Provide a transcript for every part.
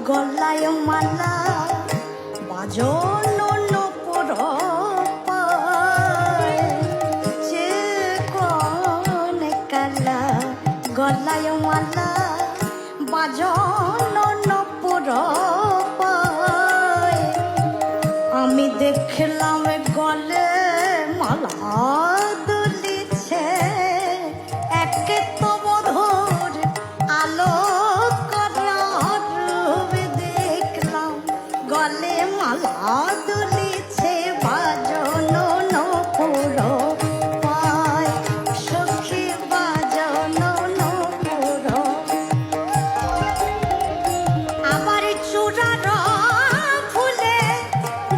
গলায় মালা বাজনো নপুর যে কোন কালা গলায় মালা বাজনো নপুর আমি দেখলাম গলে মালা দুলিছে একে তো মধুর আলো করার দেখলাম গলে মালা দুলিছে বাজনো নপুর পায় সখী বাজনো নপুর আবার চূড়ার ফুলে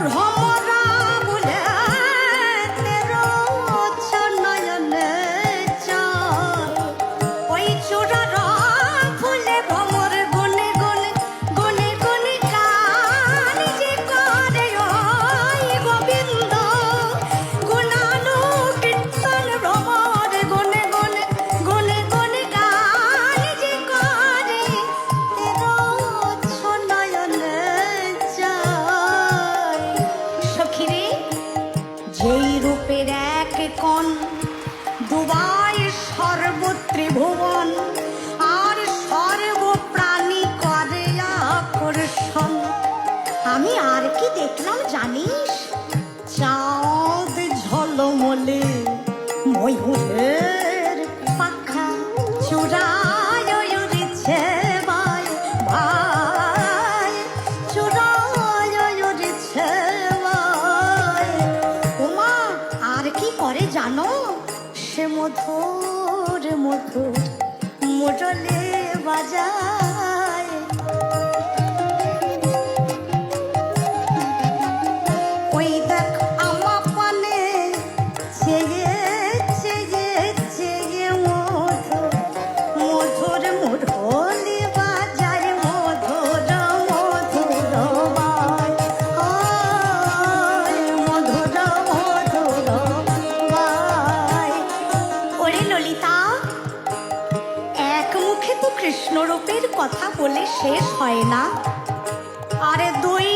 ভ্রমরা বলে তেরো নয়নে চার ওই চূড়ার ফুলে ভ্রমর গুনে গুনে গুনে গুনে গান যে করে ওই গোবিন্দ গুণানু কীর্তন ভ্রমর গুনে গুনে গুনে গুনে গান যে করে তেরো নয়নে চার সখীরে যেই রূপের এক কণ ডুবায় সর্বত্রিভুবন আর সর্বপ্রাণী করে আকর্ষণ আমি আর কি দেখলাম জানিস চাঁদ ঝলমলে ময়ূরের পাখা চূড়ায় উড়িছে ভাই ভাই চূড়ায় উড়িছে ভাই ওমা আর কি করে জানো সে মধুর মধুর মোটলে বাজায় ওই দেখ আমা পানে চেয়ে চেয়ে চেয়ে মধুর মধুর মোটলে বাজায় মধুর মধুর বাই মধুর মধুর বাই ওরে ললিতা এক মুখে তো কৃষ্ণরূপের কথা বলে শেষ হয় না আরে দুই